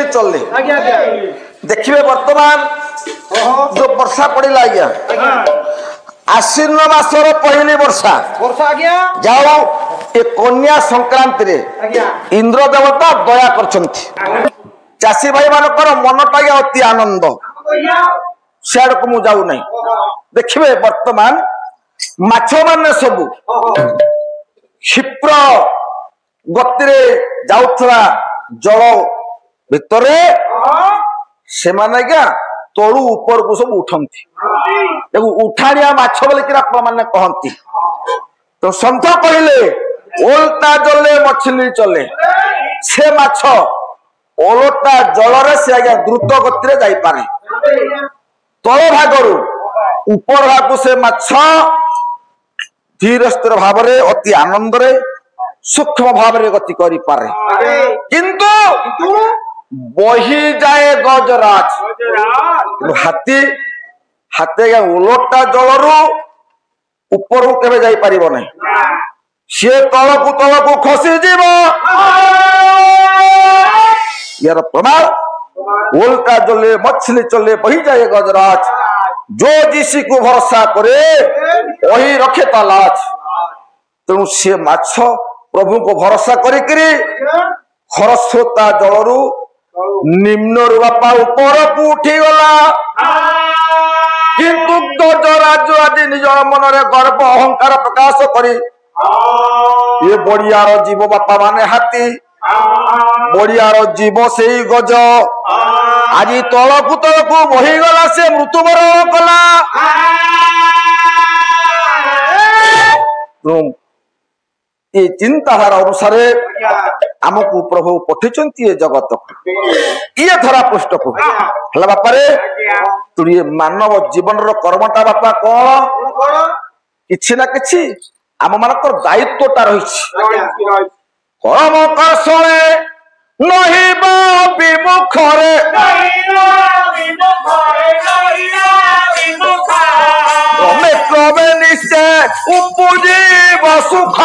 चलले देखिए वर्तमान जो वर्षा पड़ेगा आज्ञा आश्विन मासर पहली वर्षा जाओ ए कन्या संक्रांति रे इंद्र देवता दया करछंती चाषी भाई मानकर मनटा अति आनंद सियाड़ को मु जाऊ नहीं देखिए वर्तमान माछ माने सबू क्षिप्र गति जाऊथरा जल भितरे से माने क्या तलू ऊपर को सब उठंती उठाणिया माछ बोले कि माने कहती तो संत कहले ओलटा जले मछली चले से माछ ओलटा जल से आज्ञा द्रुत गति जाई पारे तल भागरू ऊपर भाग से माछ धीर स्थिर भाव अति आनंद रे सूक्ष्म भाव गति करि पारे किंतु बही जाए गजराज हाथी हाथे ओलटा जलरू ऊपर केबे जाई परिबो नै से तलकू खसी जीव यार प्रमाण ओलटा जले मछली चले बही जाए गजराज जो जिसी को भरोसा करे वही रखे तालाज तेणु से माछ प्रभु को भरोसा करी खरस्रोता जलरू निम्न बापा ऊपर को उठी गला किंतु गजराज आज निज मन रे गर्व अहंकार प्रकाश करी ये बड़ियार जीव बापा माने हाथी बड़ियार जीव से गज आज तलकू बहीगला से मृत्युवरण कला ये चिंताधारा अनुसार आमको प्रभु पठिंट ये जगत ये धरा पृष्ठ को है बापा रे तू ये मानव जीवन कर्मटा बापा कौन किछि ना किछि आम मानकर दायित्वटा रही कर्म कसले नहीं विमुखरे क्रमे क्रमे निश्चय उपजीव सुख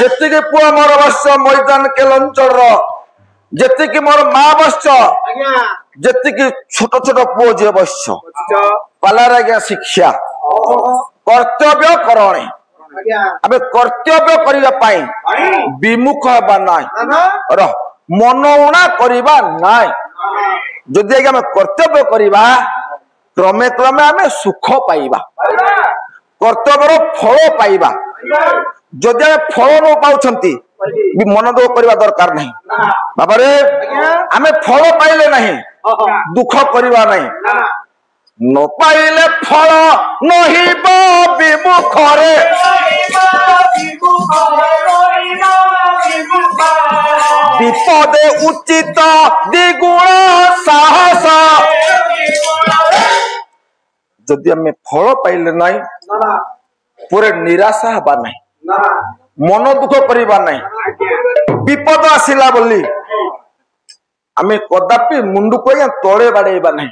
जेतिके पुआ मोर बस मैदान केलंचल जेतिके मोर माँ बस जेतिके छोट छोट पुओ जे बस पालार आज्ञा शिक्षा कर्तव्य करणे आमे कर्तव्य करिबा पाई विमुख हबा नाय मनउणा करिबा नाय जदि आज्ञा आमे कर्तव्य करिबा क्रमे क्रमे आमे सुख पाइबा कर्तव्यर फल पाइबा जदि आमे फल न पाउछंती मन दुख करबा दरकार नहीं बाबा रे आमे फल पाइले नहीं दुख करबा नहीं न पाइले फल नहीं विमुखरे विपदे उचित द्विगुण साहस जदि आमे फल पाइले नहीं पूरे निराशा हबा नहीं मन दुख करबा नहीं विपद आसिला बोली आमे कदापि मुंडू को तले बाड़ेबा नहीं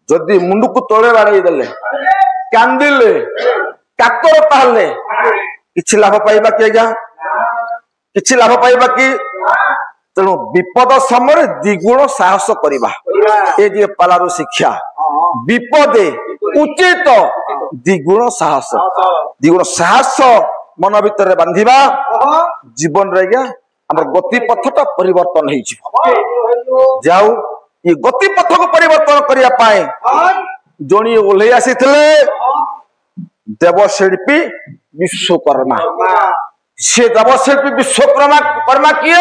जदि मुंडू को तले बाड़े देले कांदिले कातर ताहले किछि लाभ पाइबा कि आज्ञा किछि लाभ पाइबा कि तेणु विपद समय द्विगुण साहस करिबा ए जे पालारू शिक्षा विपदे उचित द्विगुण साहस मन भीतर बांधिबा जीवन रे आज्ञा हमर गति पथटा परिवर्तन हो जाऊ ये गति पथ को परिवर्तन करिया पाए जोनी ओल्हे आसीथिले देवशिल्पी विश्वकर्मा से देवशिल्पी विश्वकर्मा कर्मा किए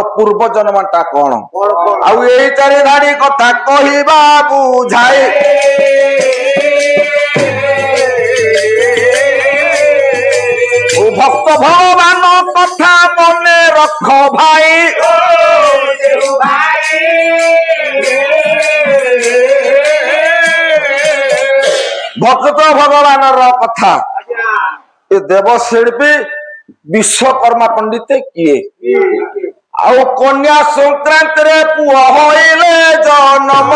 पूर्व जन्मटा कौन आउ यही चारि धाड़ी कथा कहिबा बुझाए भक्त भगवान कथा मने रख भाई भक्त भगवान कथा ये देवशिल्पी विश्वकर्मा पंडित किए आउ कन्या संक्रांति रे पुआ होइले जन्म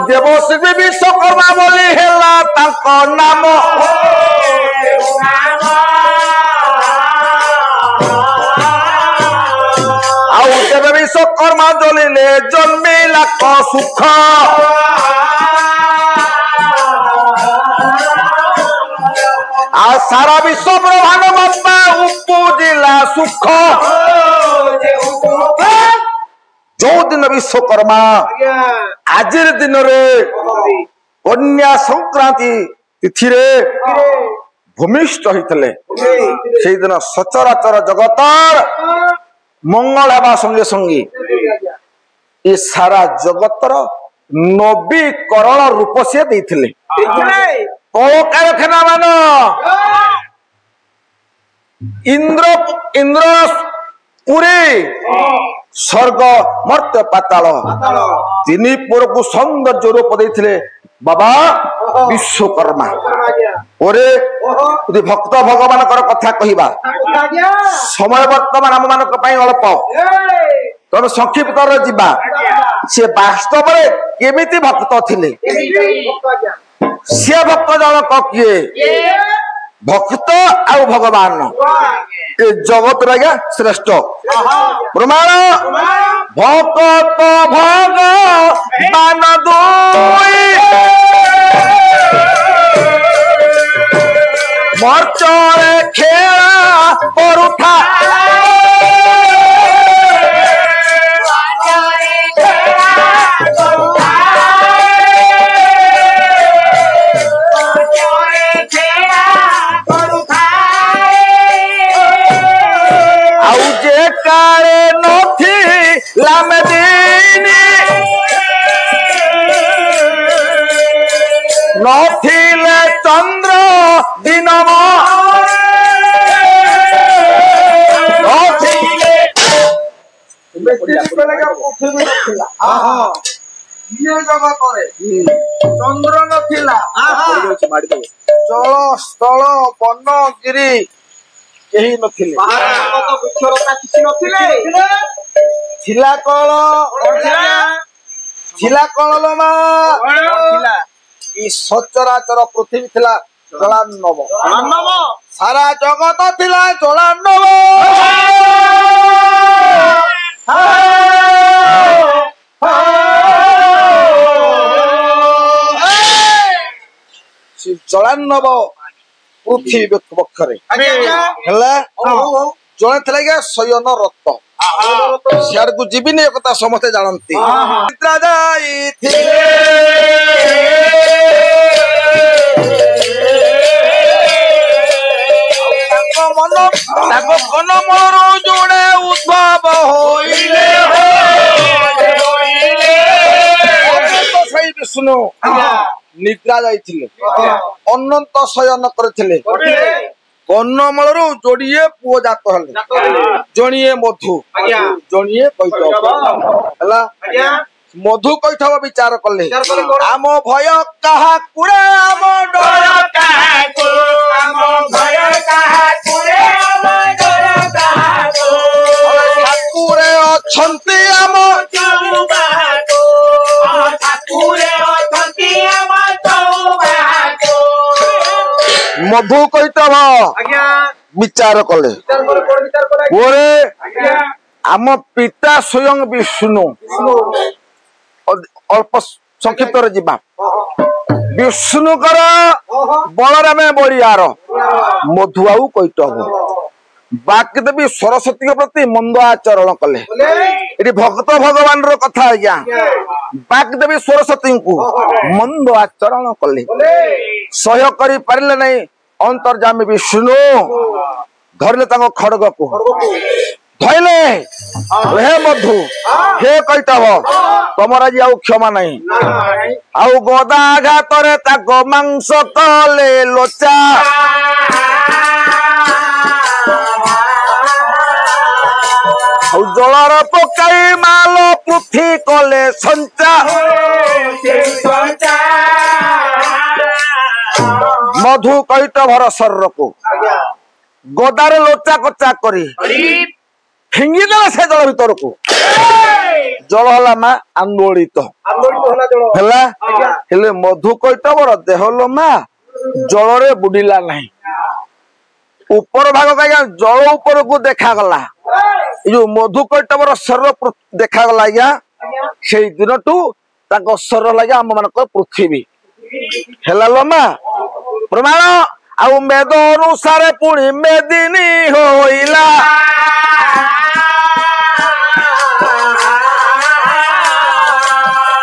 देवश्री विश्वकर्मा बोली हेला तांको नाम आउ देव विश्वकर्मा जलिले जन्मिला क सुख आ सारा विश्व ब्रह्मांड मत्ता उपजिला सुख जो दिन विश्वकर्मा आज दिन रे कन्या संक्रांति तिथि रे भूमिष्ठ होते से दिन सचराचर जगतर मंगल हवा संगे संगे ये सारा जगतर नवीकरण रूप से देथिले कल कारखाना मान इंद्र इंद्र पुरी स्वर्ग मर्त्य पाताल तीन पुर को सौंदर्य रूप देथिले बाबा विश्वकर्मा ओरे यदि भक्त भगवान कथा कहवा समय वर्तमान आम मान अल्प तेणु संक्षिप्त जीवा सी वास्तव केमिति भक्त थिले सी भक्त जनक किए भक्त आउ भगवान ये जगत आज्ञा श्रेष्ठ प्रमाण भक्त भगवान दुई मर्चरे खेला परुथा नथिले चंद्र दिनम चंद्र नथिला जल स्थल वन गिरी केही नथिले छिला कल छिला कल मा सचराचर पृथ्वी थिला जलान्नव सारा जगत थिला जलान्नव जलान्नव पृथ्वी बक्षरे जड़े थे क्या शयन रत सियाड़ को जीविनी एक समस्ते जानती मन मन जोड़े उद्भव विष्णु निद्रा जाइथिले अनंत शयन करथिले कन्नमल जोड़िए पुओ जात हेले जणिए मधु जणिए कैठव मधु कैठव विचार कले आम भय कहा कुरे आम डर कहा को आम भय कहा कुरे आम डर कहा को ठाकुरे अछंती आम चौबा को ठाकुरे अछंती आम चौबा को मधु कैठव विचार कले आम पिता स्वयं विष्णु अल्प संक्षिप्त जीवा विष्णुकर बलराम बलियार मधुआऊ कैठव बागदेवी सरस्वती प्रति मंद आचरण कले ये भक्त भगवान कथा आज्ञा बागदेवी सरस्वती को मंद आचरण कले सह्य कर पारे नहीं अंतर्जामी विष्णु धरले खड़ग को धैले हे मधु हे कैठव तमर आज आउ क्षमा नहीं आउ गदा आघात मांस कले लोचा जलर पकाई माल पुथी कले संचा मधु कैटभर शरीर को गदार लोचा कचा करी फिंगिदेला से जल भीतर को जल है माँ आंदोलित हेले मधु कैटभर देह लो माँ जल रे बुड़िला नहीं ऊपर भाग का जल ऊपर को देखा गला जो मधु कैटभर शरीर देखा गला आज्ञा से दिन टू शरीर लगे आम मान पृथ्वी है मा प्रमाण आउ मेद अनुसार पुणी मेदिनी होइला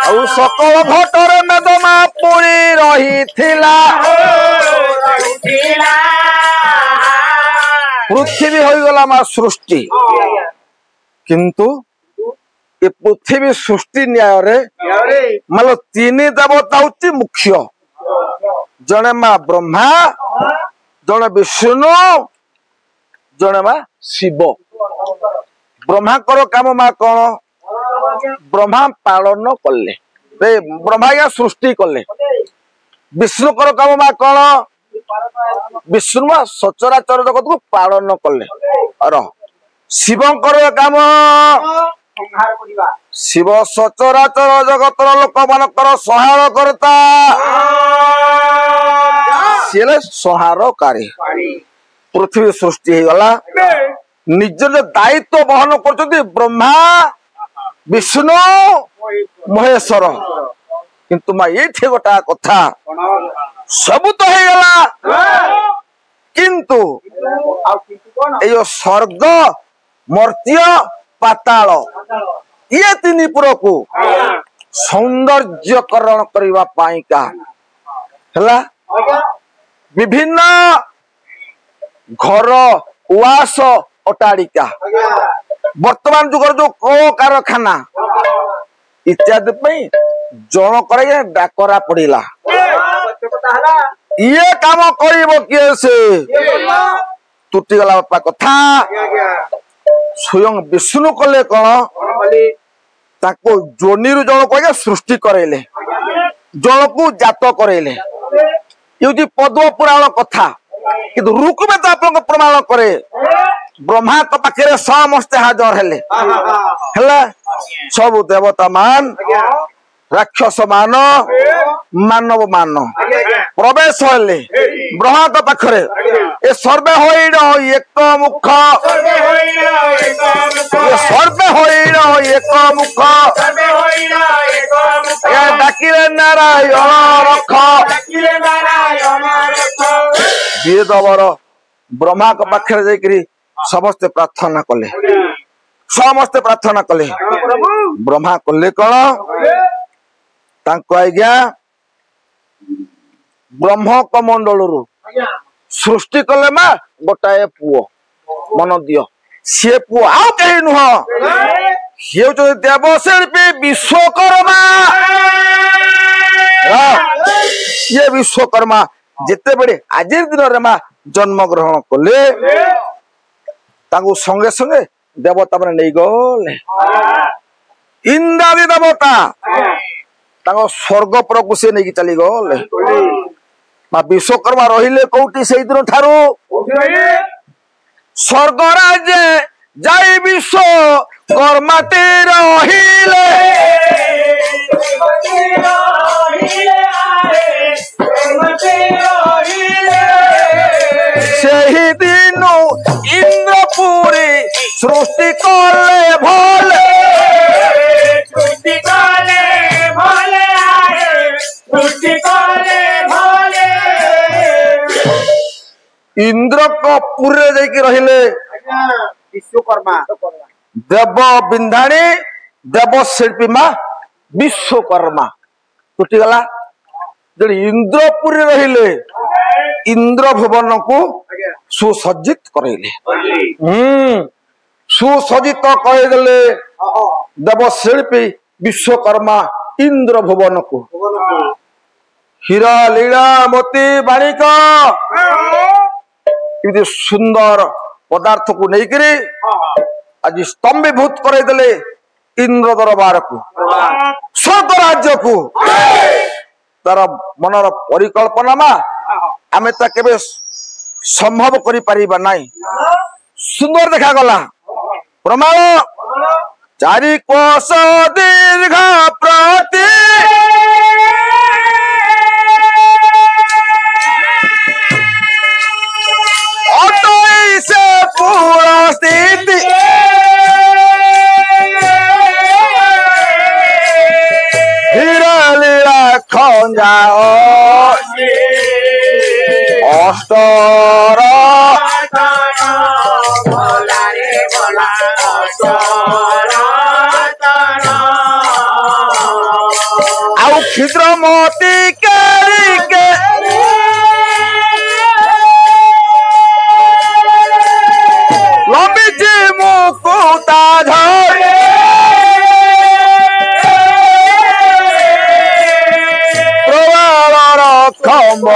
आउ सकल भटर मेदमा पुणी रही पृथ्वी हो गला मा सृष्टि किंतु ये पृथ्वी सृष्टि न्याय रे मतलब तीन देवता होची मुख्य जने माँ ब्रह्मा जने विष्णु जने माँ शिव ब्रह्मा करो काम माँ कौन ब्रह्मा पालन कले ब्रह्मा या सृष्टि कले विष्णु करो काम माँ कौन विष्णु माँ सचराचर जगत को पालन कले और शिव करो काम शिव सचराचर जगतर लोक मानकर संहार करता संहारकारी पृथ्वी सृष्टि गला निज दायित्व बहन कर ब्रह्मा विष्णु महेश्वर किंतु माँ ये गोटा कथा सब तो हो गला किंतु ये स्वर्ग मर्त्य पाताल ये तीन पुर को सौंदर्यकरण करने पाई का हला विभिन्न घर उआस अटाड़िका वर्तमान जुग जो कल कारखाना इत्यादि जन कर डाकरा पड़ा ये काम कर किए से तुटीगला बापा कथा स्वयं विष्णु कले कौन जोनी रु जन को सृष्टि करेले जन को जात करेले ये पद्म पुराण कथा किंतु ऋग्वेद आप प्रमाण करे ब्रह्मा तो पाखे समस्ते हाजर हेले सब देवता मान राक्षस मान मानव मान प्रवेश हेले ब्रह्मा तो पाखरे ए सर्वे होइड एक मुख सर्वे होइड एक मुख डाकिले नारायण रख दिए दबर ब्रह्मा को पाखे जाकरी समस्ते प्रार्थना कले समस्ते प्रार्थना कले ब्रह्मा कले कौन आज्ञा ब्रह्म कमंडल सृष्टि कले मा गोटाए पुओ मन दियो सी पुओ आउ कहीं नुह सी देवशिल्पी विश्वकर्मा ये विश्वकर्मा जिते बड़े आज दिन में जन्म ग्रहण कले संगे संगे देवता मैंने नहीं गले इंद्रादि देवता स्वर्ग परक से नहीं चली गले विश्वकर्मा रहिले कौटी से दिन ठारू स्वर्ग राज्य जाई विश्वकर्मा रहिले सही दिन इंद्रपुरी सृष्टि कले भले इंद्र कपूर रहिले विश्वकर्मा देव बिंधाणी देव शिल्पी माँ विश्वकर्मा टूटीगला जो इंद्रपुरी रहिले इंद्र भुवन को सुसज्जित करैले सुसज्जित कहले देव शिल्पी विश्वकर्मा इंद्र भुवन को हीरा लीला मोती बाणिक सुंदर पदार्थ को लेकर आज स्तंभीभूत करदे इंद्र दरबार को स्वर्ग राज्य को तार मनर परिकल्पना मा आमे ता केबे संभव करि परिबा नाही सुंदर देखा गला प्रमाण चारि कोश दीर्घ प्रति अटोई से पूर्ण स्थिति हीरा लीला खंजा अष्टर आउ क्षुद्र मोती के लंबी मुकुता झड़े प्रवाल खम्ब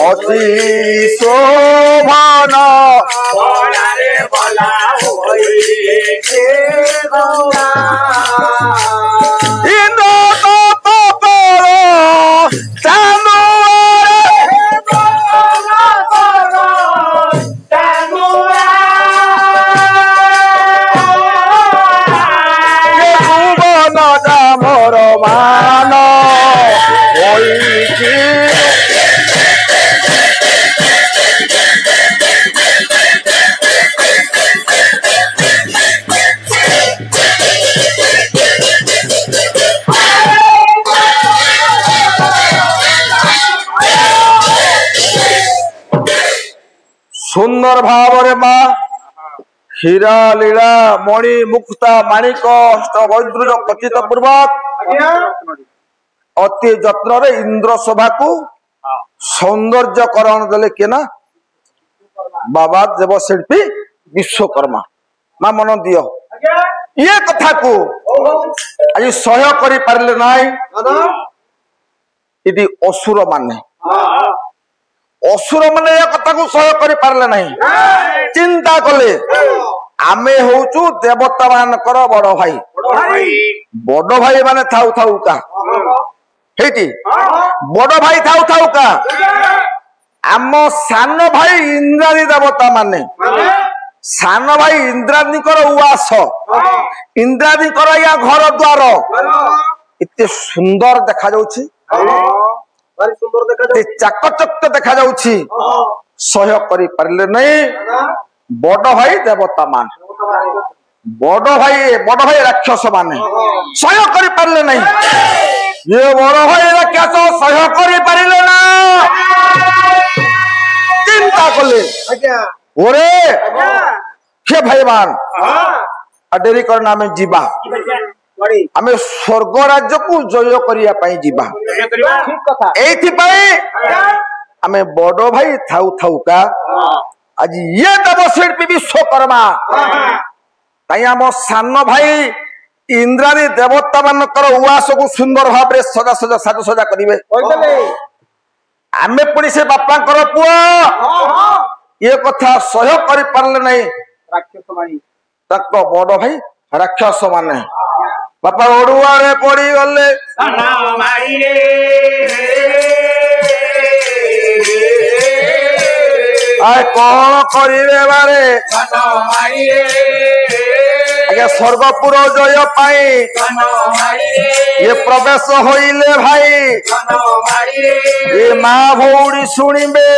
अति शोभन इंद्र मोर मान सुंदर भाव माँ हीरा लीला मणि मुक्ता माणिक अष्टवैद्रुज कथित पूर्वक अति जत्न रे इंद्र सभा को सौंदर्यकरण देले के ना बाबा देवशिल्पी विश्वकर्मा मां मन दियो ये कथा को आज सहय करि पारले नाई इदी असुर माने ये कथा को सहय करि पारले नहीं चिंता कले आमे होचु देवता मानकर बड़ भाई माने थाउ थाउ का हेटी बड़ भाई थाउ थाउ का आम सान भाई इंद्रादी देवता माने सान भाई इंद्रादी उआस इंद्रादी या घर द्वार इतने सुंदर देखा जाउछि चाकचक्य देखा जाउछि सहय करि पारले नहीं बड़ भाई देवता मान बड़ भाई राक्षस माने सहय करि पारले नहीं ये बड़ भाई राक्षस सहय करि पारिले ना चिंता कले ओरे हे भाई मान अडेरी करना में जीवा आमे स्वर्ग राज्य को जय करिया पई जीवा एथि पई आमे बड़ भाई थाउ थाउ का आज ये देवशिल्पी विश्वकर्मा ताई आम सान भाई इंद्रादी देवता मानकर उआस को सुंदर भाव रे सजा सजा साज सजा करिवे आमे पुणी से बापांकर पुआ ये कथा सहय करि पारले नहीं राक्षस मानी तक बड़ भाई राक्षस माने बापा ओडुआ रे पड़ी गले आय कौन करिवे बारे आज्ञा स्वर्गपुर जय पाई ये प्रवेश होइले भाई ये माँ भौड़ी सुनिबे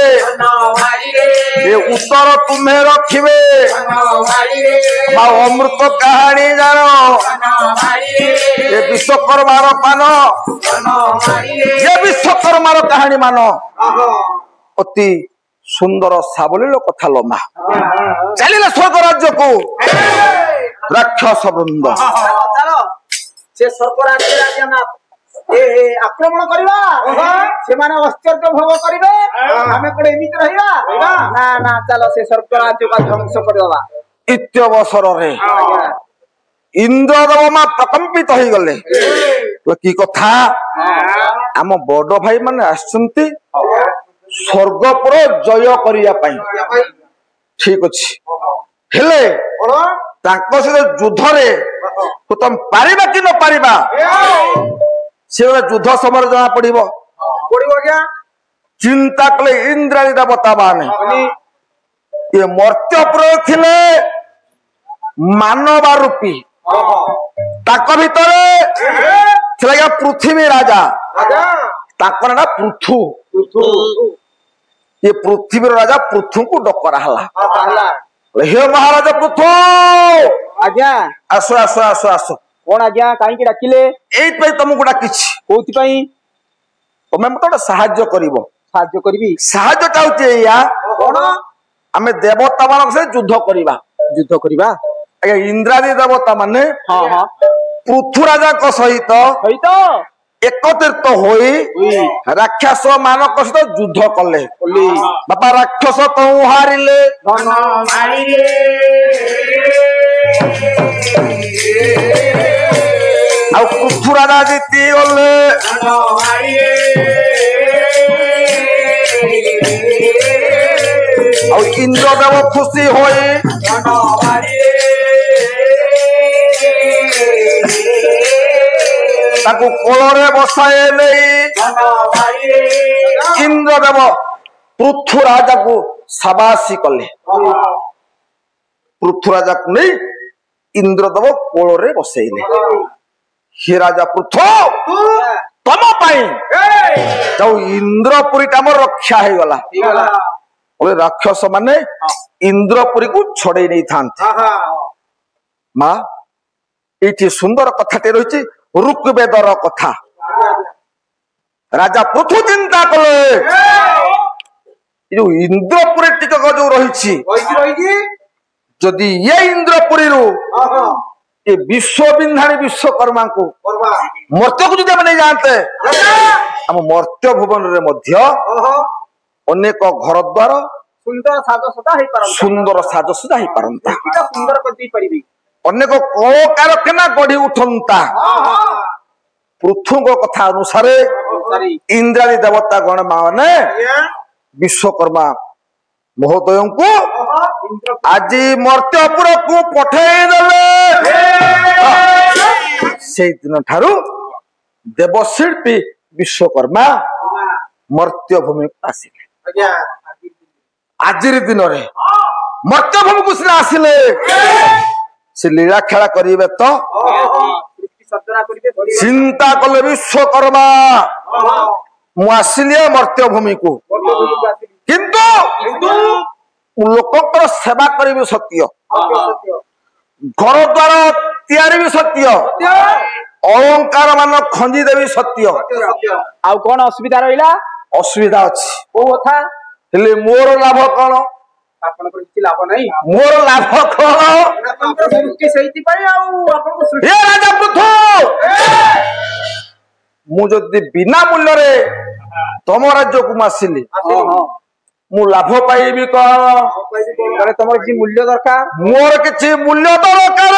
ये उत्तर तुम्हें रखिबे माँ अमृत कहानी जानो ये विश्वकर्मार पानो ये विश्वकर्मार कहानी मानो अति सुंदर सावलील कथा लमा चलिए स्वर्ग राज्य को राक्षस वृंद से स्वर्ग राज्य आक्रमण करवा से माने आश्चर्य भोग करिवे हमें कोडे एमित रहिबा ना ना चलो से स्वर्ग राज्य का ध्वंस करवा इत्यवसर रे इंद्रदेव मा प्रकंपित हो गले तो की कथा आम बड़ भाई माने आछंती स्वर्गपुर जय करिया पई ठीक अछि हेले तांको से युद्ध रे तो तुम पारिबा कि न पारिबा से युद्ध समय जना पड़िबो पड़ो क्या चिंता कले इंद्रादी देवता माने ये मर्त्यपुर थिले मानव रूपी ताक भितर पृथ्वी राजा ताकर ना पृथु ये पृथ्वी राजा पृथु को डकरा हला हे महाराज पृथु आज्ञा आसो आसो आसो आसो कौन आज्ञा कहीं डाकिले एई तुमको डाकिछि कोथि पई तमे मते साहाय्य करिवो साहाय्य करबी साहाय्यटा होचे या कौन आमे देवता मानक से युद्ध करिबा आज्ञा इंद्रादी देवता माने हां हां पृथु राजा को सहित एकत्रित होई राक्षस मानक सहित युद्ध कले बापा राक्षस तो हारिले आ पृथु राजा जीति गले आ इंद्रदेव खुशी होई ताकू कोलरे बसाए नहीं इंद्रदेव पृथु राजा को शाबाशी कले पृथु राजा को नहीं इंद्रदेव कोलरे बसैले हे राजा पृथु तम पाई जो इंद्रपुरी टाइम रक्षा हो गला बोले राक्षस माने इंद्रपुरी को छड़े नहीं थांते माँ ये सुंदर कथाटे रही ऋग्वेदर कथा राजा पृथु चिंता कले जो इंद्रपुरी टिकक जो रही जदि ये इंद्रपुरी ये विश्व विंधाणी विश्वकर्मा को मर्त्य को जो नहीं जानते हम मर्त्य भुवन रे मध्य अनेक घर द्वार सुंदर साजसजा हो पारंता सुंदर करती परिबी अनेक कलकारखाना गढ़ी उठंता पृथु कथा अनुसार इंद्रादी देवता गण माने विश्वकर्मा महोदय को आज मर्त्यपुर को पठेदेले से दिन ठारू देवशिल्पी विश्वकर्मा मर्त्यभूमि आसिले आज दिन मर्त्यभूमि को सिना आसिले से लीला खेला करिवे तो चिंता कले विश्वकर्मा मु आसिलिए मर्त्यभूमि को किंतु लोक सेवा करी सत्य घर द्वार तैयारी भी सत्य अलंकार मान खंजी देवी सत्य आउ कौन असुविधा रहिला असुविधा अछि ओ कथा हेले मोर लाभ कौन आपन को किछि लाभ नहीं मोर लाभ कौन सृष्टि सहित पाई आउ आपन को सृष्टि हे राजा पृथु मु जदि बिना मूल्य रे तम राज्य को मासिली मु लाभ पाइबी कौन तुमर कि मूल्य दरकार मोर किछि मूल्य दरकार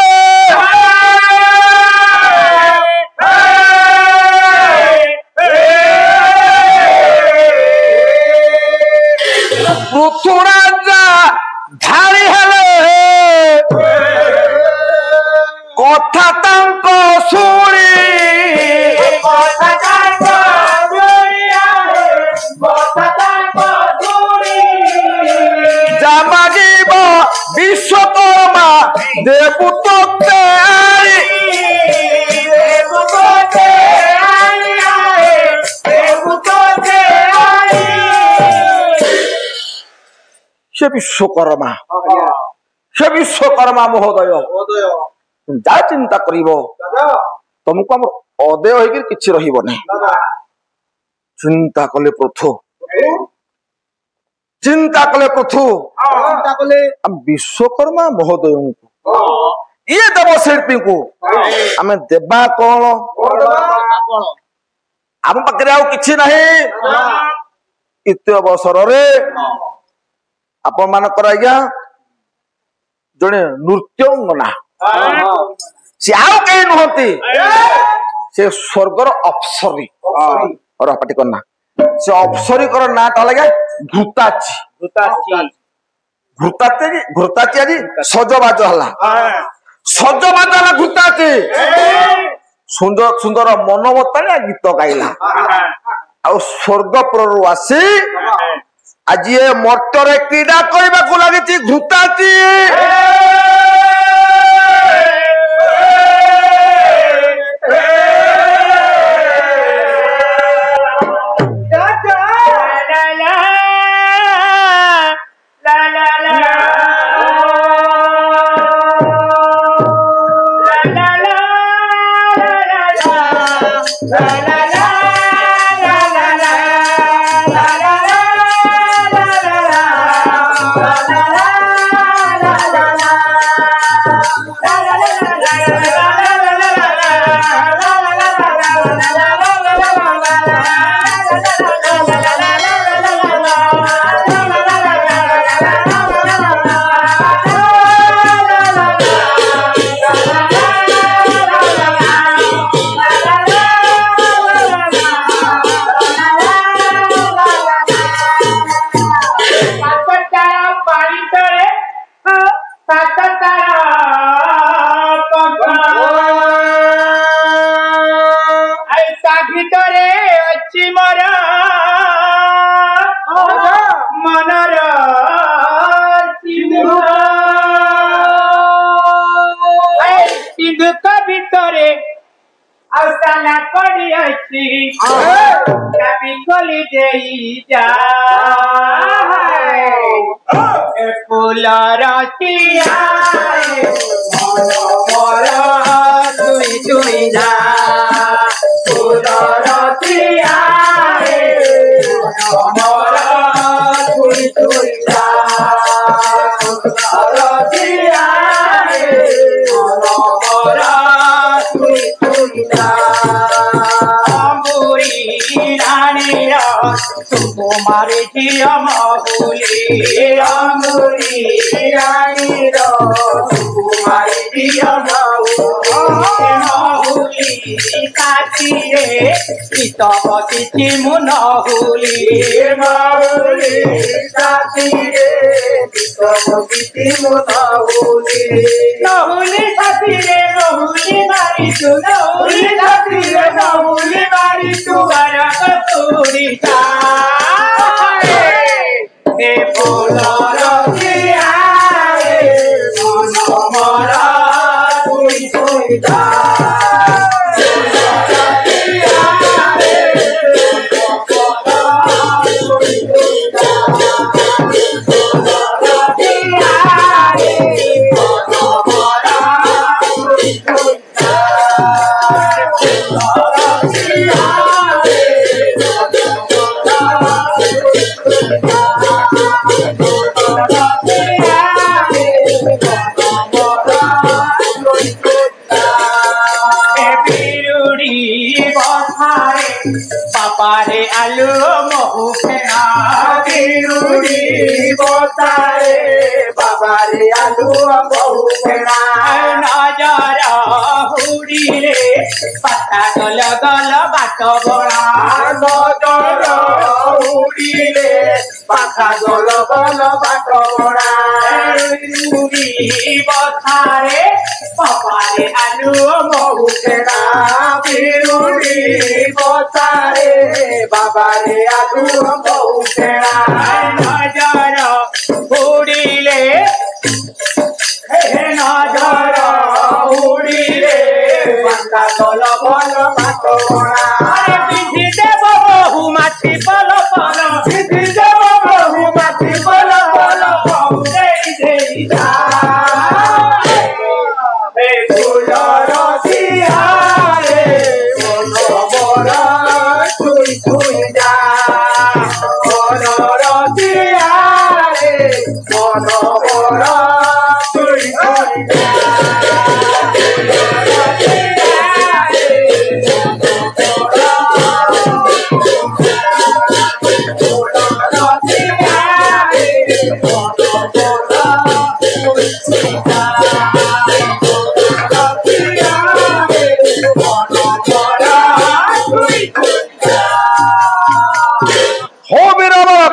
पृथु राजा धारी हेले कथा तांको सुनी जामाजीब विश्वकर्मा देवपुत्र से विश्वकर्मा महोदय जा चिंता करिवो तुमको हम अदय होकर किछि रहिबो नै चिंता कले पृथु हम विश्वकर्मा महोदय को ये देवशिल्पी को आम देवा कौन आम पाखे आउ किछि नहीं इत अवसर रे आपण मानकर आज्ञा जड़े नृत्यंगना से आउ कहीं नुहति से स्वर्गर अप्सरी और पाटी करना से अप्सरी कर नाटा लगे घृताची घृताची आज सजबाज हला सजबाज हला घृताची सुंदर सुंदर मनमतालिया गीत गाइला ଆଉ ସ୍ୱର୍ଗପୁରରୁ ଆସି ଆଜି ଏ ମର୍ତ୍ତ୍ୟରେ କ୍ରୀଡ଼ା କରିବାକୁ ଲାଗିଛି ଘୃତାତି। तुम्हारे जिया माहुली अंगुरी रानी रो तुम्हारे जिया माहुली साथी रे पितपति चिमु नहुली माहुली साथी रे पितपति चिमु नहुली नहुली साथी रे नहुली मारी तू नहुली साथी रे नहुली मारी तू बड़ा कतूरी पापारे आलू महू फेना बिरुड़ी बोतारे पापारे आलू महू फेना नजर हुड़ी रे पता गल गल बाट बड़ा नजर हुड़ी रे पता गल गल बाट बड़ा बिरुड़ी बोतारे पापारे आलू महू फेना बिरुड़ी बोतारे बाबा रे आलू बहु फेड़ा नजर उड़ीले नजर उड़ीले बंदा दल बल बाटोड़ा अरे पिठी देव बहु माटी पल पल पिठी देव बहु माटी पल पल बहु देई देई जा हे फूलर सिहारे मन मोरा तुई तुई जा मनर सिहारे मन मोरा तुई तुई जा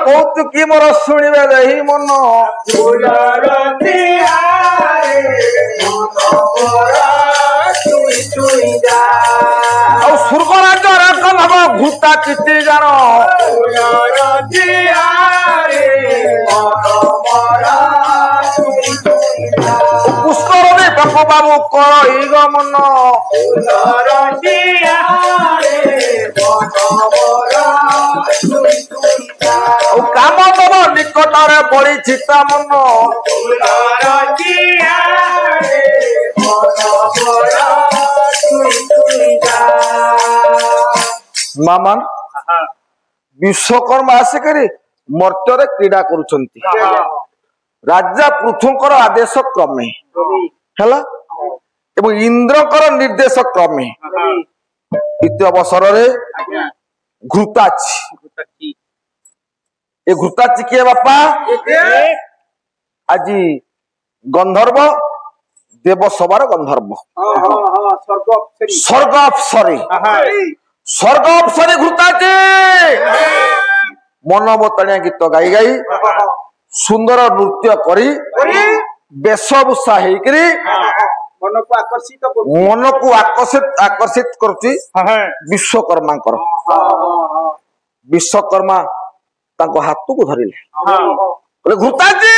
कौतुकी मोर शुणवे दही मन स्वर्ग राज्य ଭୂତା କିଛି ଜାଣ ପୁଷ୍କରଣୀ ବାପୁ ବାବୁ କର ଏଇ ମନ କାମ ତମ ନିକଟରେ ବଳିଛି ତା ମନ ମାମାନ ବିଶ୍ୱକର୍ମା ଆସିକରି ମର୍ତ୍ତ୍ୟରେ କ୍ରୀଡ଼ା କରୁଛନ୍ତି ରାଜା ପୃଥୁଙ୍କର ଆଦେଶ କ୍ରମେ ହେଲା ଏବଂ ଇନ୍ଦ୍ରଙ୍କର ନିର୍ଦ୍ଦେଶ କ୍ରମେ ଇତି ଅବସରରେ ଘୃତାଚି ଏ ଘୃତାଚି କିଏ ବାପା ଆଜି ଗନ୍ଧର୍ବ ଦେବସଭାର ଗନ୍ଧର୍ବ ସ୍ୱର୍ଗ ଅପ୍ସରୀ ଘୃତାଚି ମନବତଣିଆ ଗୀତ ଗାଇ ଗାଇ ସୁନ୍ଦର ନୃତ୍ୟ କରି ବେଶଭୂଷା ହେଇକରି ମନକୁ ଆକର୍ଷିତ କରୁଛି ବିଶ୍ୱକର୍ମାଙ୍କର ବିଶ୍ୱକର୍ମା ତାଙ୍କ ହାତକୁ ଧରିଲେ ଘୃତାଚି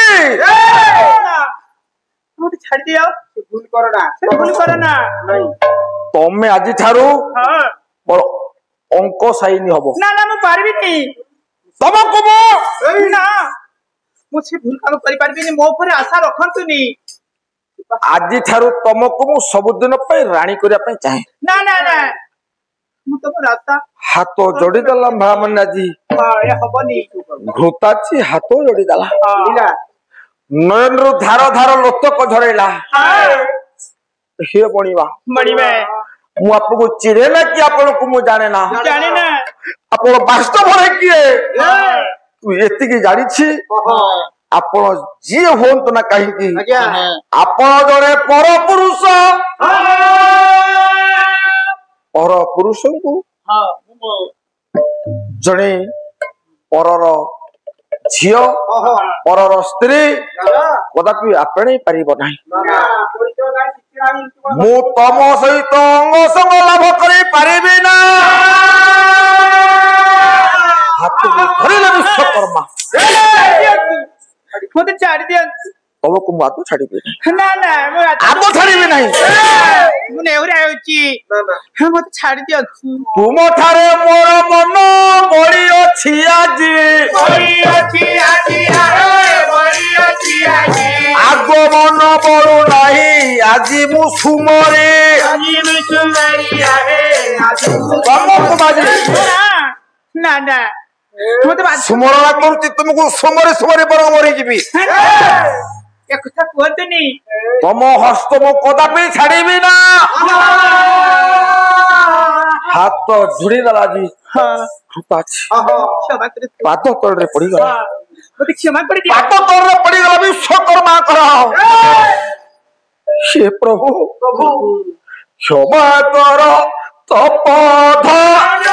ତମେ ଆଜି ଠାରୁ ଅଙ୍କ ସାଇନି ହବ ନା ନା ମୁଁ ପାରିବିନି ତମକୁ ମୁଁ ସେ ଭୁଲ କାମ କରିପାରିବିନି ମୋ ଉପରେ ଆଶା ରଖନ୍ତୁନି ଆଜି ଠାରୁ ତମକୁ ମୁଁ ସବୁଦିନ ପାଇଁ ରାଣୀ କରିବା ପାଇଁ ଚାହେଁ ନା ନା ନା ମୁଁ ତମ ରାସ୍ତା ହାତ ଯୋଡ଼ିଦେଲା ଭାମାନେ ଆଜି ହବନି ଘୃତାଚି ହାତ ଯୋଡ଼ିଦେଲା ନୟନରୁ ଧାର ଧାର ଲୋତକ ଝରେଇଲା ହେ ବଣିବା ମୁଁ ଆପଣଙ୍କୁ ଚିହ୍ନେ ନା କି ଆପଣଙ୍କୁ ମୁଁ ଜାଣେ ନା ଆପଣ ବାସ୍ତବରେ କିଏ ଏତିକି ଜାଣିଛି ଆପଣ ଯିଏ ହୁଅନ୍ତୁ ନା କାହିଁକି ଆପଣ ଜଣେ ପରପୁରୁଷଙ୍କୁ ଜଣେ ପରର ଝିଅ ପରର ସ୍ତ୍ରୀ କଦାପି ଆପଣେଇ ପାରିବ ନାହିଁ ମୁଁ ତମ ସହିତ ଅଙ୍ଗ ସଙ୍ଗ ଲାଭ କରିପାରିବି ନା ହାତକୁ ଧରିଲେ ବିଶ୍ୱକର୍ମା ମତେ ଛାଡି ଦିଅନ୍ତୁ ତମକୁ ମୁଁ ଆଗ ଛାଡ଼ିବି ନା ନା ଆଗ ଛାଡ଼ିବି ନାହିଁ ମୁଁ ନେହୁରା ହେଉଛି ମତେ ଛାଡି ଦିଅନ୍ତୁ ତୁମ ଠାରେ ମୋର ମନ ବଳି ଅଛି ଆଜି ଆଗ ମନ ବଳୁ ନାହିଁ ଆଜି ମୁଁ ସୁମରେ ତମକୁ ବାଜି ନା ନା ସୁମରଣା କରୁଛି ତୁମକୁ ସୁମରେ ସୁମରେ ବରଂ ମରିଯିବି କଥା କୁହନ୍ତୁନି ତମ ହସ୍ତ ମୁଁ କଦାପି ଛାଡ଼ିବି ନା ହାତ ଝୁଡ଼ିଦେଲା ଆଜି ପାଦ ତଳରେ ପଡିଗଲା କ୍ଷମା କରିଦିଅ ପାଦ ତଳରେ ପଡିଗଲା ବିଶ୍ୱକର୍ମାଙ୍କର ହେ ପ୍ରଭୁ କ୍ଷମା କର ତପୋଧନ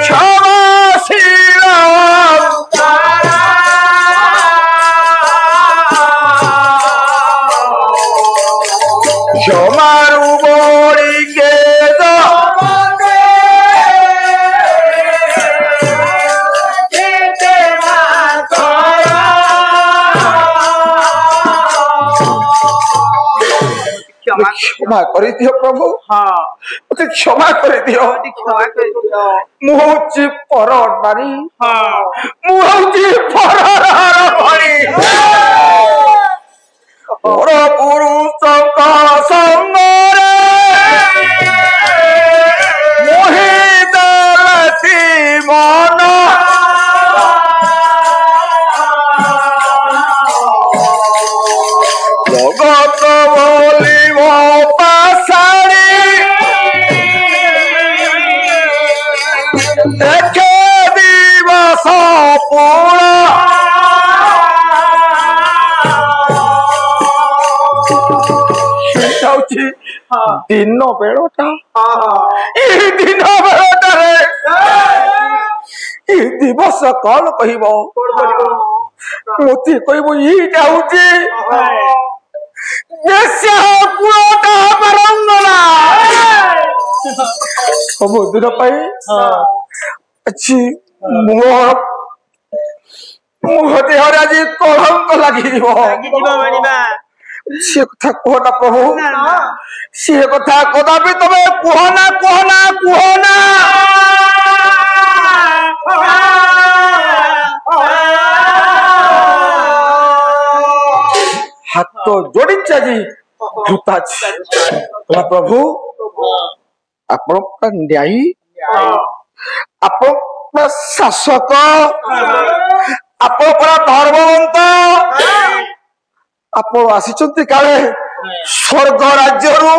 କ୍ଷମାଶୀଳ କ୍ଷମାରୁ ବଳି କେଦ क्षमा କରିଦିଅ ପ୍ରଭୁ ମତେ କ୍ଷମା କରିଦିଅ ମୁଁ ହଉଛି ପର ନାରୀ ମୁଁ ହଉଛି ପରର ଭଳି ପର ପୁରୁଷଙ୍କ ସଙ୍ଗରେ ମୋହିଦେଲା ମନ ଜଗତ ବୋଲି ମୋ ପାଶାଳି ଦେଖେ ଦିବସ ପୁଣ ହଉଛି ଦିନ ବେଳଟା ଏଇ ଦିନ ବେଳଟାରେ ଏଇ ଦିବସ କଣ କହିବ ମତେ କହିବ ଏଇଟା ହଉଛି ସବୁଦିନ ପାଇଁ ଅଛି ମୁହ ଦେହରେ ଆଜି କଳଙ୍କ ଲାଗିଯିବ। ସେ କଥା କୁହନା ପ୍ରଭୁ, ସେ କଥା କଦାପି ତମେ କୁହନା କୁହନା କୁହନା। ହାତ ଯୋଡ଼ିଛି ଆଜି ଘୃତାଛି। ପ୍ରଭୁ ଆପଣ ନ୍ୟାୟୀ, ଆପଣ ଶାସକ, ଆପଣ ପୁରା ଧର୍ମବନ୍ତ। ଆପଣ ଆସିଛନ୍ତି କାଳେ ସ୍ୱର୍ଗ ରାଜ୍ୟରୁ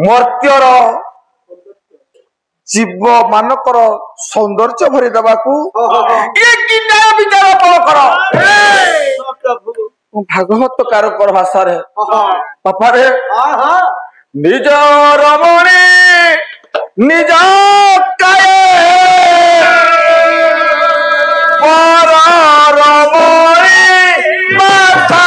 ମର୍ତ୍ତ୍ୟର ଜୀବ ମାନଙ୍କର ସୌନ୍ଦର୍ଯ୍ୟ ଭରି ଦେବାକୁ। ଇଏ କି ନ୍ୟାୟ ବିଚାର ଆପଣଙ୍କର? ଭାଗବତକାରଙ୍କର ଭାଷାରେ ବାପାରେ ନିଜ ରମଣୀ ନିଜ କାଏ ପର ରମଣୀ ମାତା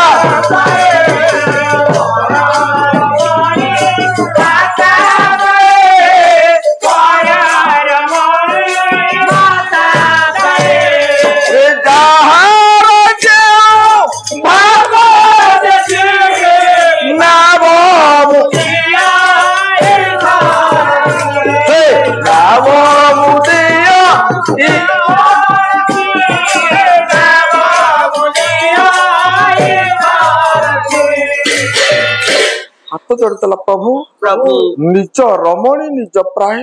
ହାତ ଯୋଡ଼ିଦେଲା ପ୍ରଭୁ ନିଜ ରମଣୀ ନିଜ ପ୍ରାୟ।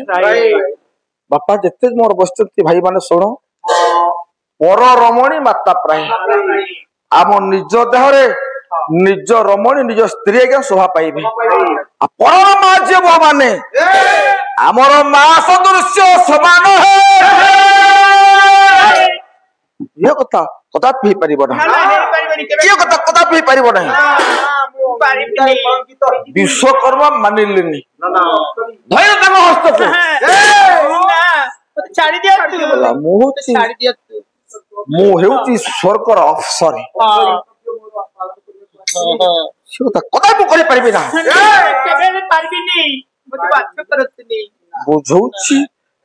ବାପା ଯେତେ ମୋର ବସିଛନ୍ତି ଭାଇ ମାନେ ଶୁଣ, ପର ରମଣୀ ମାତା ପ୍ରାୟ। ଆମ ନିଜ ଦେହରେ ନିଜ ରମଣୀ ନିଜ ସ୍ତ୍ରୀ ଆଜ୍ଞା ଶୋଭା ପାଇବେ। ପର ମା ଝିଅ ମାନେ ଆମର ମା ସଦୃଶ୍ୟ ସମାନ ଇଏ କଥା କଦାପି ହେଇପାରିବ ନାହିଁ। ଇଏ କଥା କଦାପି ହେଇପାରିବ ନାହିଁ। ବିଶ୍ୱକର୍ମା ମାନିଲେନି, ଧୈର୍ଯ୍ୟ ତାଙ୍କ ହସ୍ତକୁ। ମୁଁ ହେଉଛି ସ୍ୱର୍ଗର ଅଫସର। ସେ କଥା କଦାପି କରିପାରିବି ନା। ବୁଝଉଛି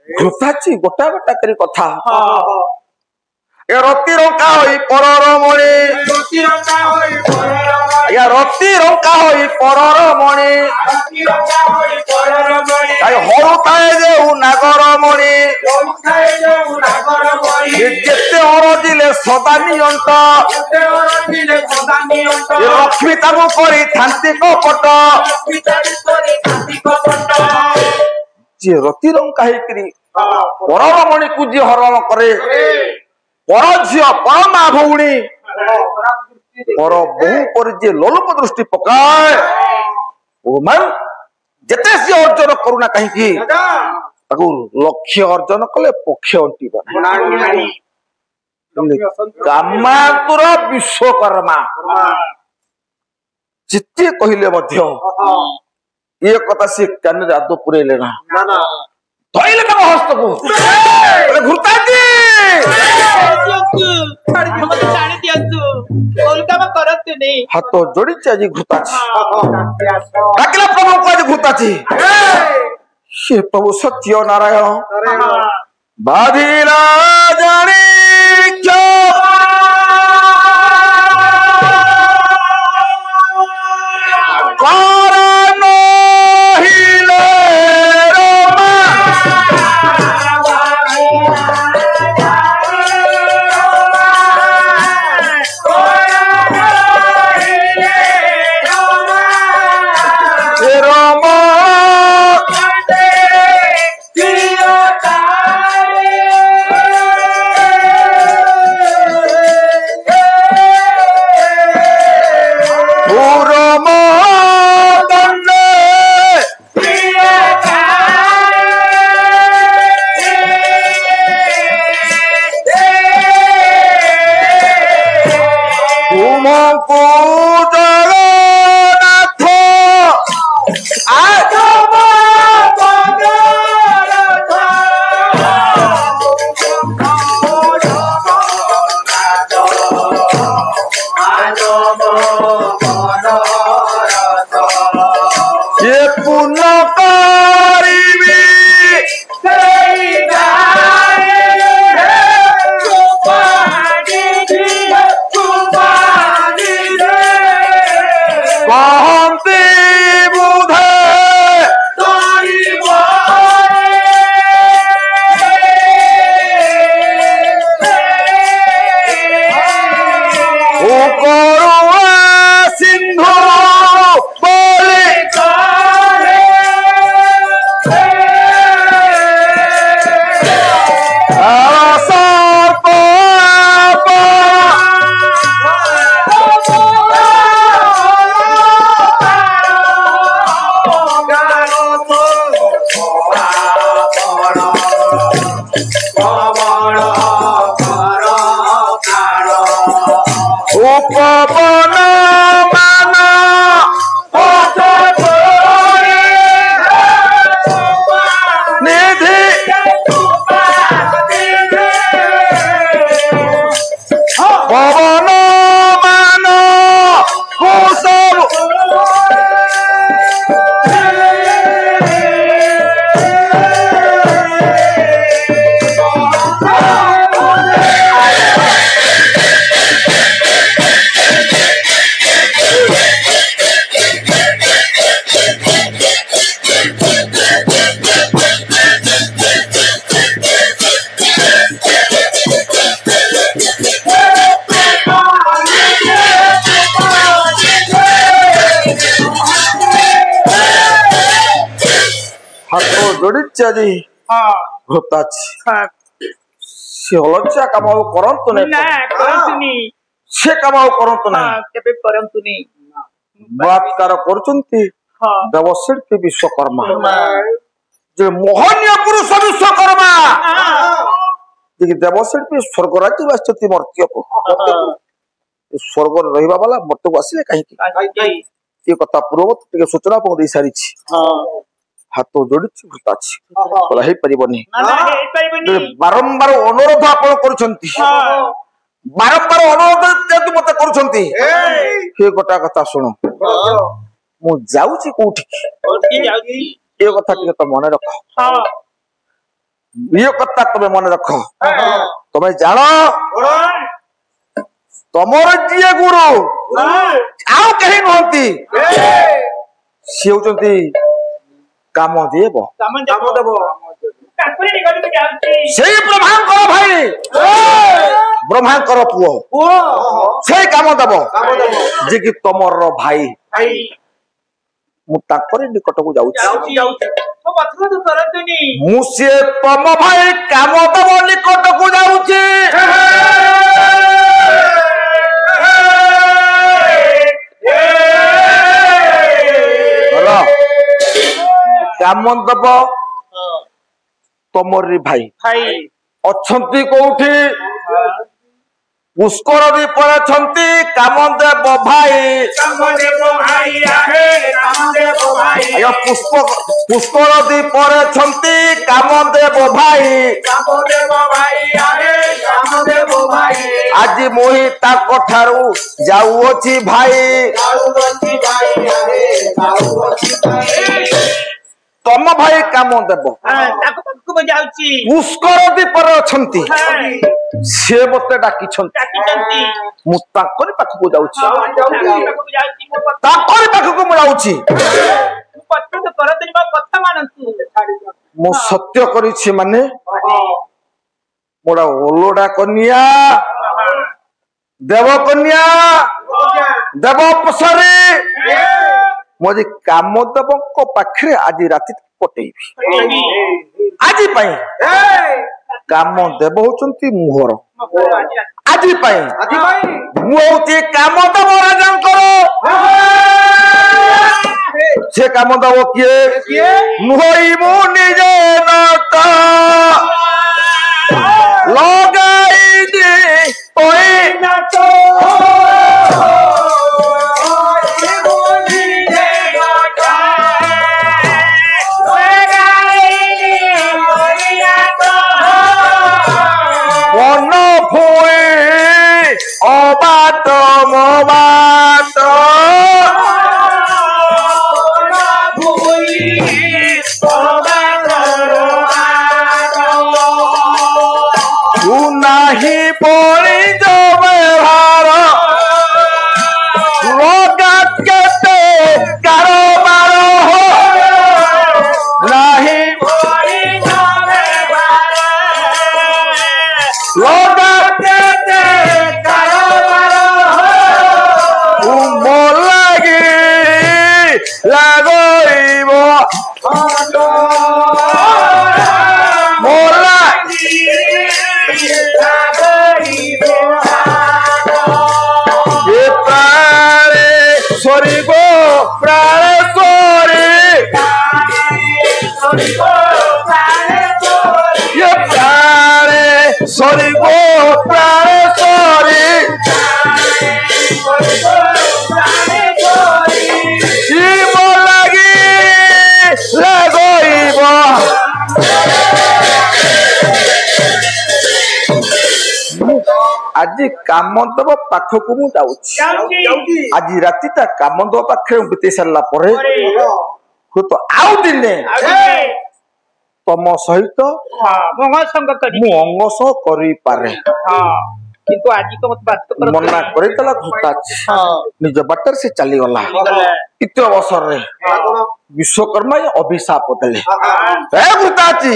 ଘୃତାଛି ଗୋଟା ଗୋଟା କରି କଥା। ଏ ରତି ରଙ୍କା ହୋଇ ପରର ମଣି, ରତି ରଙ୍କା ହୋଇ ପରର ମଣି, ହରୁଥାଏ ଯେଉଁ ନାଗର ମଣି, ଯେତେ ଅରଜିଲେ ସଦା ନିଅଣ୍ଟ, ଲକ୍ଷ୍ମୀ ତାକୁ କରିଥାନ୍ତି କପଟ। ଯିଏ ରତି ରଙ୍କା ହେଇକିରି ପରର ମଣିକୁ ଯିଏ ହରଣ କରେ, ପର ଝିଅ ପର ମା ଭଉଣୀ ପର ବୋହୁ ପରେ ଯିଏ ଲୋଲୁପ ଦୃଷ୍ଟି ପକାଏ, ଯେତେ ସିଏ ଅର୍ଜନ କରୁନା କାହିଁକି ତାକୁ ଲକ୍ଷ୍ୟ ଅର୍ଜନ କଲେ ପକ୍ଷେ ଅଣ୍ଟିବ ନାହିଁ। କାମାତୁର ବିଶ୍ୱକର୍ମା ଯେତେ କହିଲେ ମଧ୍ୟ ଏ କଥା ସିଏ କାନରେ ଆଦୌ ପୁରେଇଲେ ନା। ଧଇଲେ ତାଙ୍କ ହସ୍ତକୁ ଘୃତାଛି। ହାତ ଯୋଡ଼ିଛି ଆଜି ଘୃତାଛି। ଡାକିଲା ପ୍ରଭୁଙ୍କୁ ଆଜି ଘୃତାଛି। ସେ ପ୍ରଭୁ ସତ୍ୟ ନାରାୟଣ ବାଧିଲା ଜାଣି ଦେଖିଛି ଆଜି ଘୋତାଛି ସେ ହଲଚିଆ କାମ ଆଉ କରନ୍ତୁ ନାହିଁ ସେ କାମ ଆଉ କରନ୍ତୁ ନାହିଁ ବଳାତ୍କାର କରୁଛନ୍ତି ଦେବଶିଳ୍ପୀ ବିଶ୍ୱକର୍ମା ଯେ ମୋହନୀୟ ପୁରୁଷ ବିଶ୍ୱକର୍ମା ଯେ ଦେବଶିଳ୍ପୀ ସ୍ୱର୍ଗରାଜ୍ୟ ଆସିଛନ୍ତି ମର୍ତ୍ତ୍ୟକୁ ସ୍ୱର୍ଗରେ ରହିବା ବାଲା ମର୍ତ୍ତ୍ୟକୁ ଆସିଲେ କାହିଁକି ये कथा पूर्वत टिके सूचना को दे सारिछि हाथ जोड़िछि भूताछि बोला हे परिबनी बारंबार अनुरोध आपण करूछंती बारंबार अनुरोध जेतु मते करूछंती हे गोटा कथा सुनो मु जाउछि कोठी ये कथा टिके तो मन रख ये कथा तमे मन रख तमे जानो तमर जिए गुरु आउ कहीं नहंती से होचंती काम देबो सेही ब्रह्मांकर भाई ब्रह्मांकर पुओ से काम देबो जे कि तमर भाई मु ताकरे निकट को जाउछि मु से तम भाई काम देबो निकट को जाउछि काम दब तमरी भाई अच्छी कोठी पुष्कर दीपर काम देव भाई पुष्कर दीपर काम देव भाई आज मुही ठारू जाऊँची भाई तम भाई काम देव पुष्कर दीपर से मत डाकी पाखक मु सत्य करी माने मोरा ओलोडा कन्या देव कन्या देव पसरी मोदी काम देव पाखे आज राति पटेबी आज काम देव होचंती मुहर आज मुझे काम देव राजा से काम देव किए मुहई मु निजे लगाई अबाट मोबाट तू नाही पड़ी जो व्यवहार लगा केते कारोबार हो नाही पड़ी जो व्यवहार लगा Sorry, go, sorry. आज काम दब पाखक मु जाऊँ आज राति काम दब पाखे बीते सारा तो आउ दिने तम सहित अंगस करें किंतु आज तो मत बात कर मना करैतला घोटाछि निज बाटर से चली गला इत्य अवसर रे विश्वकर्मा अभिशाप देले ए घोटाछि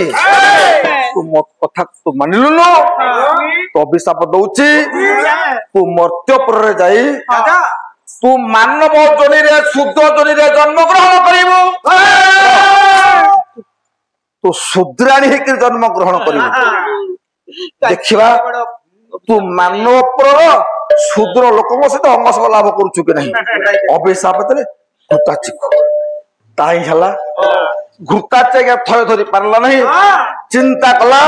तू मत कथा तू मानिलु न तो अभिशाप दउछि तू मर्त्यपुर रे जाई तू मानव जोनी रे शुद्ध जोनी रे जन्म ग्रहण करिवु तू शुद्राणी होकर जन्म ग्रहण कर देखा तू मानव शूद्र लोक सहित अंगसंग लाभ करुचु कि नहीं अभिशाप देले घृताची घृताची थय धरी पारला नहीं चिंता कला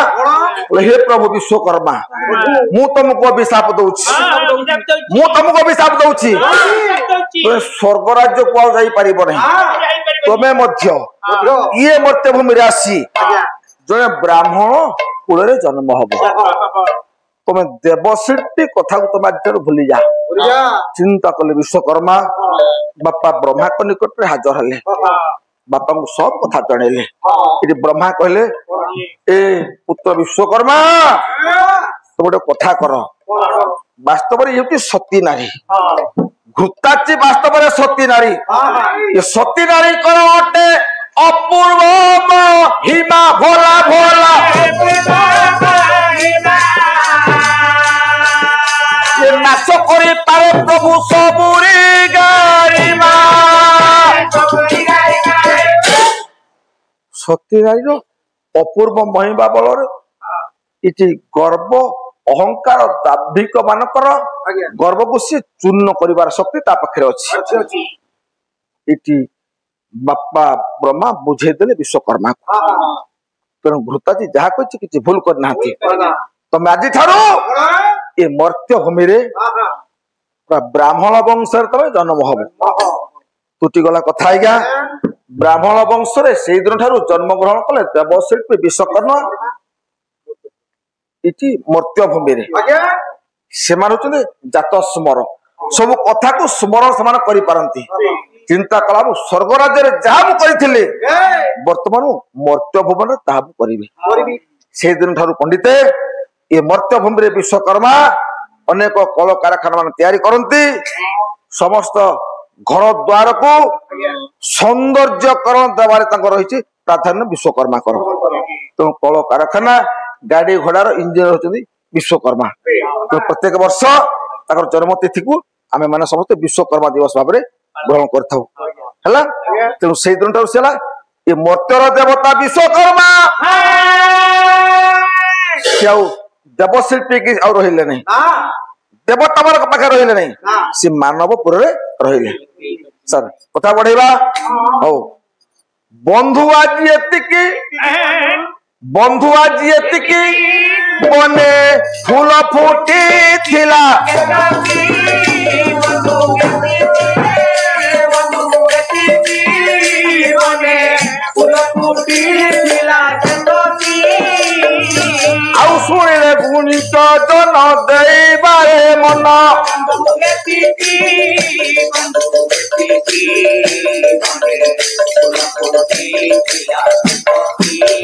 हे प्रभु विश्वकर्मा मु तुमको अभिशाप दउछि मु तुमको अभिशाप दउछि तो स्वर्ग राज्य को जाई परिबो नहीं तमे मध्य ये मर्त्य भूमि राशि जने ब्राह्मण कुल रे जन्म हबो तमे देवशिल्पी कथा को तुम आज भूली जा चिंता कले विश्वकर्मा बापा ब्रह्मा को निकट रे हाजर हेले बापा को सब कथा जणेले इति ब्रह्मा कहले ए पुत्र विश्वकर्मा तो गोटे कथा कर वास्तव में ये सती नारी घृताची वास्तव में सती नारी ये सती नारी कर अटे अपूर्व हिमा भोला भोला ये नाच करी पारे प्रभु सबुरी गारिमा सती नारी अपूर्व महिमा बल इति गर्व अहंकार दार्भिक मानकर गर्व को सी चूर्ण करिवार शक्ति ता पाखरे अछि इति बापा ब्रह्मा बुझे देले विश्वकर्मा को तेणु घृताजी जहा कहि किछि भूल कर नाथि तमे आजि थारो ए मर्त्य भूमि रे ब्राह्मण वंश रे तमे जन्म हबो टूटी गला कथा आज्ञा ब्राह्मण वंश रे से दिन ठारू जन्म ग्रहण कले देवशिल्पी विश्वकर्मा इति मर्त्य भूमि रे से मानुचंदे जात स्मर सब कथा को स्मरण समान करि पारंती चिंता कला स्वर्ग राज्य रे जहा मु करिथिले वर्तमान मर्त्य भूमि रे ताहा करिवे से दिन ठारू पंडिते ये मर्त्य भूमि रे विश्वकर्मा अनेक कल कारखाना मान तैयारी करंती समस्त घर द्वार को सौंदर्यकरण देवारे तांकर रहिछि प्राधान्य विश्वकर्मा कर तो कल कारखाना गाड़ी घोड़ार इंजिनियर होचंदी विश्वकर्मा तो प्रत्येक वर्ष ताकर जन्म तिथि को आमे माने समस्त विश्वकर्मा दिवस भाबरे ग्रहण करथौ हला तेनु सेई दिन ठाउ सेला ये मर्त्यर देवता विश्वकर्मा सेउ देवशिल्पी की और रहिले नहीं देवता मानक पाखे रहिले नहीं से मानवपुर रे रहिले सर कथा बढ़ेबा हो बंधु आज एतिकी बने फूल फूटी थिला आउ सुनिले गुणित जन दैबारे मन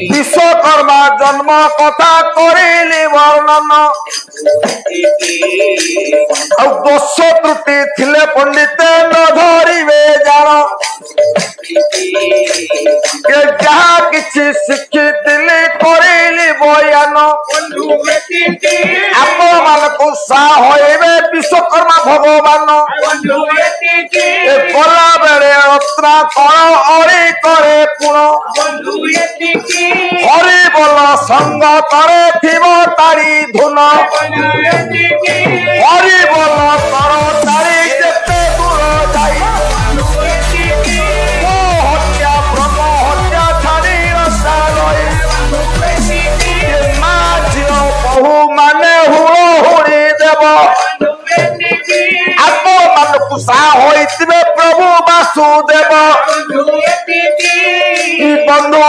विश्वकर्मा जन्म कथा करिली वर्णन दोष त्रुटि थिले पंडिते न धरिवे जान जहा किछि शिक्षितिले करिली बयान आपण मानकु सा होइबे विश्वकर्मा भगवान गला बेले रत्ना कण अरि करे पुण हरि बोल संग करे थिव तारी धुन हरि बोल कर तारी जेते दूर जाई हत्या ब्रह्म हत्या छाड़ी रसा लई मा झियो बहु माने हुड़ हुड़ी देव आप मानकु सा होइतिबे प्रभु वासुदेव बंधु